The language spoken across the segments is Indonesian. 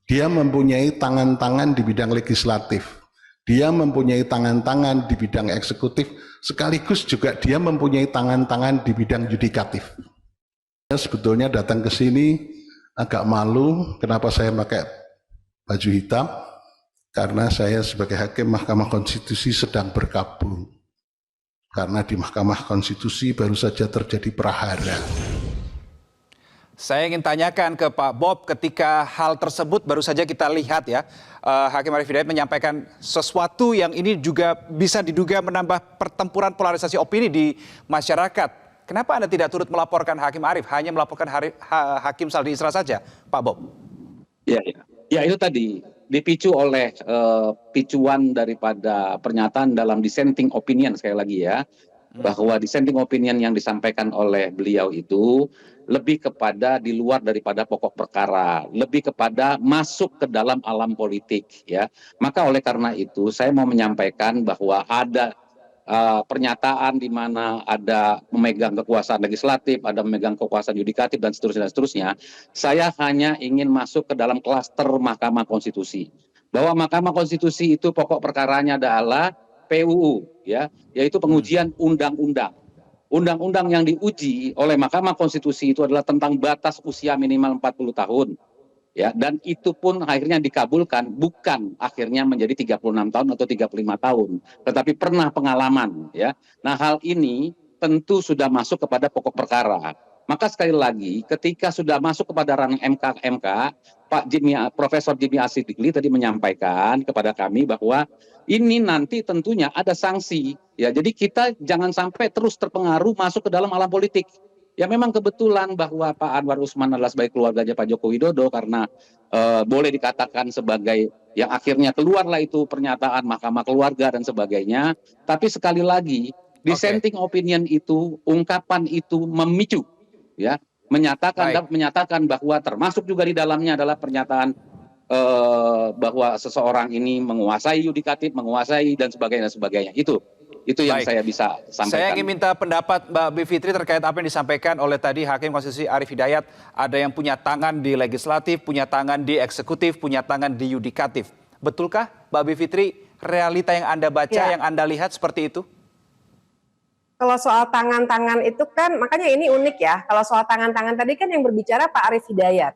Dia mempunyai tangan-tangan di bidang legislatif. Dia mempunyai tangan-tangan di bidang eksekutif, sekaligus juga dia mempunyai tangan-tangan di bidang yudikatif. Saya sebetulnya datang ke sini agak malu, kenapa saya pakai baju hitam? Karena saya sebagai hakim Mahkamah Konstitusi sedang berkabung. Karena di Mahkamah Konstitusi baru saja terjadi prahara. Saya ingin tanyakan ke Pak Bob, ketika hal tersebut baru saja kita lihat ya, Hakim Arief Hidayat menyampaikan sesuatu yang ini juga bisa diduga menambah pertempuran polarisasi opini di masyarakat. Kenapa Anda tidak turut melaporkan Hakim Arief, hanya melaporkan Hakim Saldi Isra saja, Pak Bob? Ya itu tadi dipicu oleh picuan daripada pernyataan dalam dissenting opinion, sekali lagi ya, bahwa dissenting opinion yang disampaikan oleh beliau itu lebih kepada di luar daripada pokok perkara, lebih kepada masuk ke dalam alam politik ya. Maka oleh karena itu saya mau menyampaikan bahwa ada pernyataan di mana ada memegang kekuasaan legislatif, ada memegang kekuasaan yudikatif dan seterusnya. Saya hanya ingin masuk ke dalam klaster Mahkamah Konstitusi. Bahwa Mahkamah Konstitusi itu pokok perkaranya adalah PUU ya, yaitu pengujian undang-undang. Undang-undang yang diuji oleh Mahkamah Konstitusi itu adalah tentang batas usia minimal 40 tahun. Ya, dan itu pun akhirnya dikabulkan, bukan akhirnya menjadi 36 tahun atau 35 tahun, tetapi pernah pengalaman ya. Nah, hal ini tentu sudah masuk kepada pokok perkara. Maka sekali lagi ketika sudah masuk kepada ranah MK, Profesor Jimmy Asidikli tadi menyampaikan kepada kami bahwa ini nanti tentunya ada sanksi ya. Jadi kita jangan sampai terus terpengaruh masuk ke dalam alam politik. Ya memang kebetulan bahwa Pak Anwar Usman adalah sebagai keluarganya Pak Joko Widodo, karena boleh dikatakan sebagai yang akhirnya keluarlah itu pernyataan Mahkamah Keluarga dan sebagainya. Tapi sekali lagi dissenting opinion itu, ungkapan itu memicu ya, menyatakan bahwa termasuk juga di dalamnya adalah pernyataan bahwa seseorang ini menguasai yudikatif, menguasai dan sebagainya. Itu yang saya bisa sampaikan. Saya ingin minta pendapat Mbak Bivitri terkait apa yang disampaikan oleh tadi Hakim Konstitusi Arief Hidayat. Ada yang punya tangan di legislatif, punya tangan di eksekutif, punya tangan di yudikatif. Betulkah Mbak Bivitri, realita yang Anda baca, yang Anda lihat seperti itu? Kalau soal tangan-tangan itu kan, makanya ini unik ya. Kalau soal tangan-tangan tadi kan yang berbicara Pak Arief Hidayat.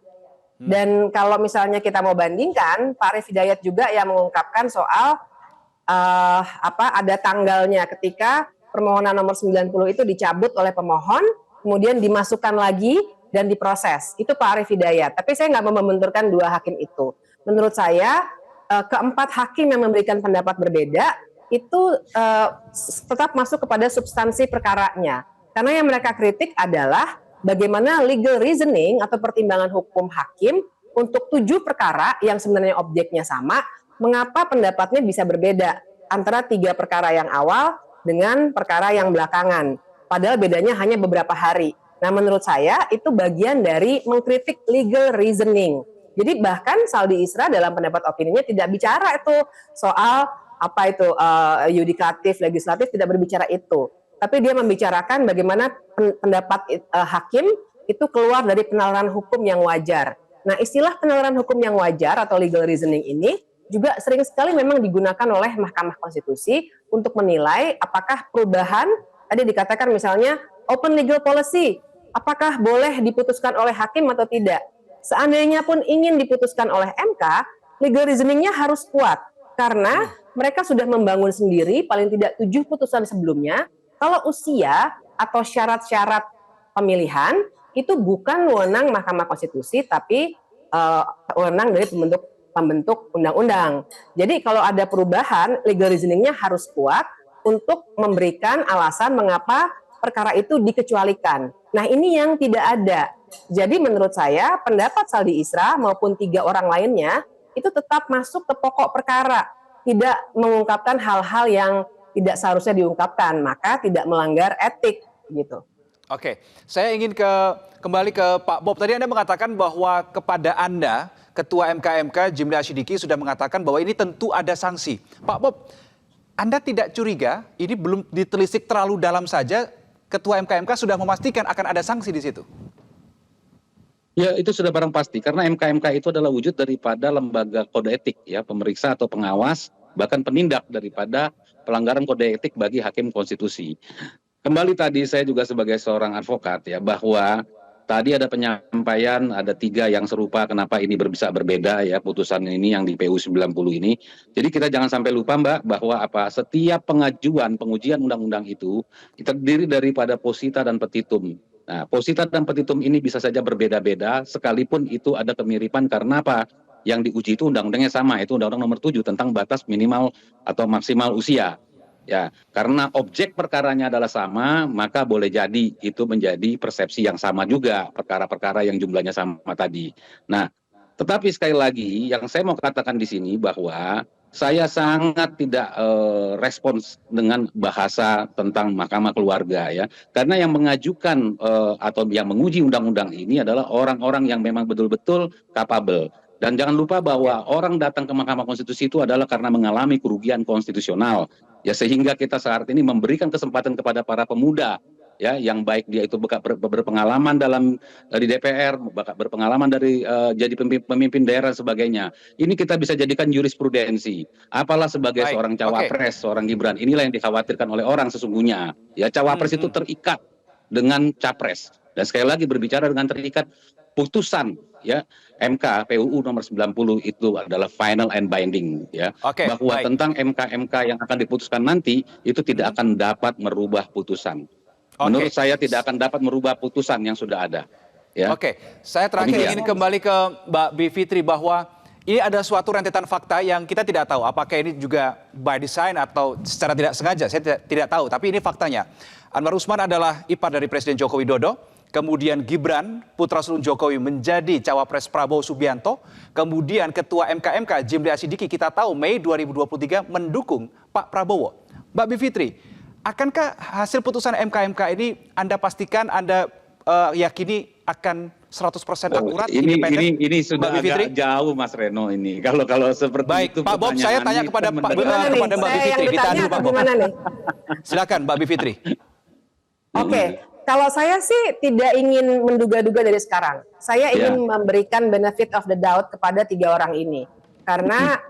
Dan kalau misalnya kita mau bandingkan, Pak Arief Hidayat juga yang mengungkapkan soal ada tanggalnya ketika permohonan nomor 90 itu dicabut oleh pemohon, kemudian dimasukkan lagi dan diproses. Itu Pak Arief Hidayat. Tapi saya nggak mau membenturkan dua hakim itu. Menurut saya keempat hakim yang memberikan pendapat berbeda itu tetap masuk kepada substansi perkaranya. Karena yang mereka kritik adalah bagaimana legal reasoning atau pertimbangan hukum hakim untuk 7 perkara yang sebenarnya objeknya sama, mengapa pendapatnya bisa berbeda antara 3 perkara yang awal dengan perkara yang belakangan. Padahal bedanya hanya beberapa hari. Nah, menurut saya itu bagian dari mengkritik legal reasoning. Jadi bahkan Saldi Isra dalam pendapat opininya tidak bicara itu soal yudikatif, legislatif, tidak berbicara itu. Tapi dia membicarakan bagaimana pendapat hakim itu keluar dari penalaran hukum yang wajar. Nah, istilah penalaran hukum yang wajar atau legal reasoning ini juga sering sekali memang digunakan oleh Mahkamah Konstitusi untuk menilai apakah perubahan, tadi dikatakan misalnya open legal policy, apakah boleh diputuskan oleh hakim atau tidak. Seandainya pun ingin diputuskan oleh MK, legal reasoningnya harus kuat, karena mereka sudah membangun sendiri paling tidak 7 putusan sebelumnya, kalau usia atau syarat-syarat pemilihan itu bukan wewenang Mahkamah Konstitusi, tapi wewenang dari pembentuk undang-undang. Jadi kalau ada perubahan, legal reasoningnya harus kuat untuk memberikan alasan mengapa perkara itu dikecualikan. Nah, ini yang tidak ada. Jadi menurut saya pendapat Saldi Isra maupun 3 orang lainnya itu tetap masuk ke pokok perkara, tidak mengungkapkan hal-hal yang tidak seharusnya diungkapkan, maka tidak melanggar etik gitu. Oke, saya ingin kembali ke Pak Bob. Tadi Anda mengatakan bahwa kepada Anda, Ketua MK Jimli Asyidiki sudah mengatakan bahwa ini tentu ada sanksi. Pak Bob, Anda tidak curiga ini belum ditelisik terlalu dalam saja, Ketua MK sudah memastikan akan ada sanksi di situ? Ya, itu sudah barang pasti karena MK-MK itu adalah wujud daripada lembaga kode etik ya, pemeriksa atau pengawas bahkan penindak daripada pelanggaran kode etik bagi hakim konstitusi. Kembali tadi saya juga sebagai seorang advokat ya, bahwa tadi ada penyampaian ada 3 yang serupa kenapa ini bisa berbeda ya putusan ini yang di PU 90 ini. Jadi kita jangan sampai lupa Mbak bahwa setiap pengujian undang-undang itu terdiri daripada posita dan petitum. Nah, posita dan petitum ini bisa saja berbeda-beda sekalipun itu ada kemiripan karena yang diuji itu undang-undangnya sama, itu Undang-Undang Nomor 7 tentang batas minimal atau maksimal usia. Ya, karena objek perkaranya adalah sama, maka boleh jadi itu menjadi persepsi yang sama juga, perkara-perkara yang jumlahnya sama tadi. Nah, tetapi sekali lagi yang saya mau katakan di sini bahwa saya sangat tidak respons dengan bahasa tentang mahkamah keluarga ya, karena yang mengajukan atau yang menguji undang-undang ini adalah orang-orang yang memang betul-betul capable. Dan jangan lupa bahwa orang datang ke Mahkamah Konstitusi itu adalah karena mengalami kerugian konstitusional. Ya, sehingga kita saat ini memberikan kesempatan kepada para pemuda ya, yang baik dia itu berpengalaman di DPR, berpengalaman dari jadi pemimpin daerah dan sebagainya. Ini kita bisa jadikan jurisprudensi. Apalah sebagai seorang cawapres, seorang Gibran. Inilah yang dikhawatirkan oleh orang sesungguhnya. Ya, cawapres itu terikat dengan capres. Dan sekali lagi berbicara dengan terikat, putusan ya MK PUU nomor 90 itu adalah final and binding ya, bahwa tentang MK-MK yang akan diputuskan nanti itu tidak akan dapat merubah putusan. Menurut saya tidak akan dapat merubah putusan yang sudah ada ya. Saya terakhir ingin kembali ke Mbak Bivitri bahwa ini ada suatu rentetan fakta yang kita tidak tahu apakah ini juga by design atau secara tidak sengaja, saya tidak tahu, tapi ini faktanya. Anwar Usman adalah ipar dari Presiden Joko Widodo. Kemudian Gibran, putra sulung Jokowi, menjadi cawapres Prabowo Subianto. Kemudian Ketua MK Jimli Asidiki kita tahu Mei 2023 mendukung Pak Prabowo. Mbak Bivitri, akankah hasil putusan MK ini Anda pastikan, Anda yakini akan 100% akurat, independen? Ini sudah agak jauh Mas Reno ini. Kalau seperti itu. Pak Bob, saya tanya kepada Mbak Bivitri. Ditahan dulu Pak Bob. Silakan Mbak Bivitri. Kalau saya sih tidak ingin menduga-duga dari sekarang. Saya ingin memberikan benefit of the doubt kepada 3 orang ini. Karena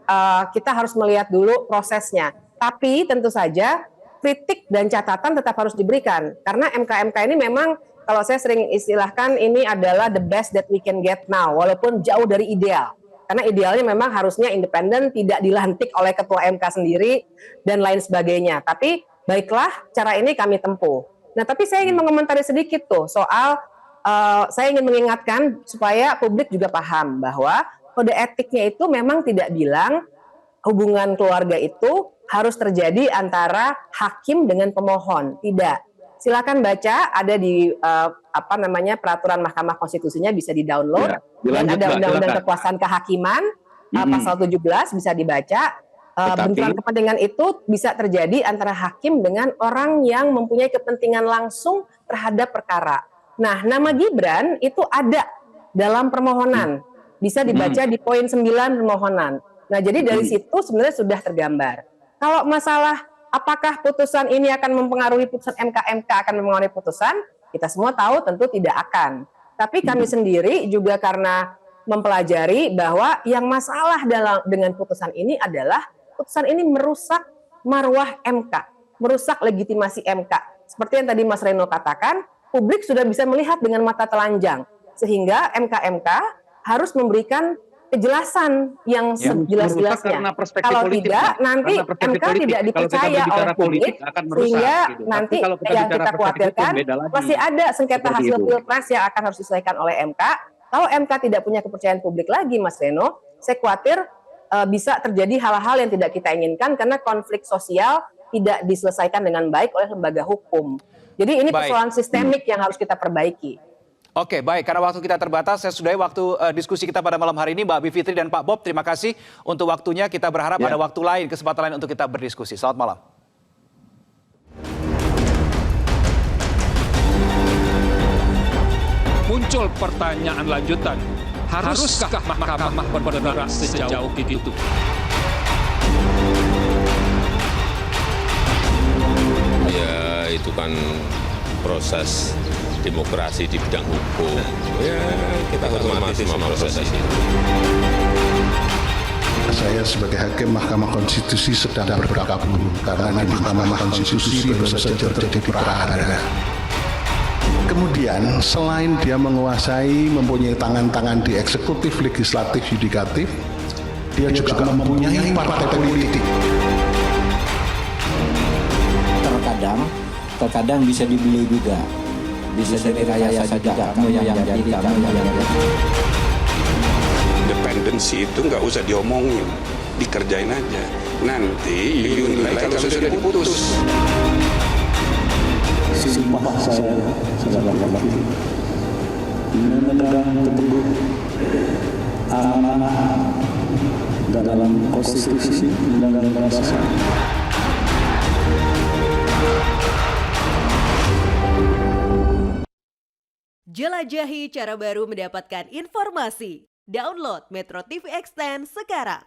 kita harus melihat dulu prosesnya. Tapi tentu saja kritik dan catatan tetap harus diberikan. Karena MK ini memang kalau saya sering istilahkan ini adalah the best that we can get now. Walaupun jauh dari ideal. Karena idealnya memang harusnya independen, tidak dilantik oleh Ketua MK sendiri, dan lain sebagainya. Tapi baiklah, cara ini kami tempuh. Nah, tapi saya ingin mengomentari sedikit tuh soal saya ingin mengingatkan supaya publik juga paham bahwa kode etiknya itu memang tidak bilang hubungan keluarga itu harus terjadi antara hakim dengan pemohon. Tidak. Silakan baca, ada di peraturan Mahkamah Konstitusinya, bisa di-download. Dan ada Undang-Undang Kekuasaan Kehakiman pasal 17 bisa dibaca. Benturan kepentingan itu bisa terjadi antara hakim dengan orang yang mempunyai kepentingan langsung terhadap perkara. Nah, nama Gibran itu ada dalam permohonan. Bisa dibaca di poin 9 permohonan. Nah, jadi dari situ sebenarnya sudah tergambar. Kalau masalah apakah putusan ini akan mempengaruhi putusan MK akan mempengaruhi putusan, kita semua tahu tentu tidak akan. Tapi kami sendiri juga karena mempelajari bahwa yang masalah dengan putusan ini adalah putusan ini merusak marwah MK, merusak legitimasi MK. Seperti yang tadi Mas Reno katakan, publik sudah bisa melihat dengan mata telanjang. Sehingga MK harus memberikan kejelasan yang sejelas-jelasnya. Kalau tidak, nanti MK tidak dipercaya oleh publik, sehingga nanti yang kita khawatirkan masih ada sengketa hasil pilpres yang akan harus diselesaikan oleh MK. Kalau MK tidak punya kepercayaan publik lagi, Mas Reno, saya khawatir bisa terjadi hal-hal yang tidak kita inginkan karena konflik sosial tidak diselesaikan dengan baik oleh lembaga hukum. Jadi ini persoalan sistemik yang harus kita perbaiki. Oke, baik. Karena waktu kita terbatas, saya sudahi waktu diskusi kita pada malam hari ini. Mbak Bivitri dan Pak Bob, terima kasih untuk waktunya. Kita berharap ada waktu lain, kesempatan lain untuk kita berdiskusi. Selamat malam. Muncul pertanyaan lanjutan. Haruskah mahkamah bergerak sejauh itu? Ya, itu kan proses demokrasi di bidang hukum. Ya, kita hormati semua proses itu. Saya sebagai hakim Mahkamah Konstitusi sedang berkabung karena di Mahkamah Konstitusi baru saja terjadi prahara. Kemudian selain dia menguasai, mempunyai tangan-tangan di eksekutif, legislatif, yudikatif, dia juga mempunyai partai politik. Terkadang bisa dibeli juga, bisa direkayasa saja. Kamu yang jadi, kamu yang jadi. Independensi itu nggak usah diomongin, dikerjain aja. Nanti dinilai kalau sudah diputus. Sumpah saya laki-laki memegang teguh amanah dalam konstitusi dan dasar. Jelajahi cara baru mendapatkan informasi. Download Metro TV Extend sekarang.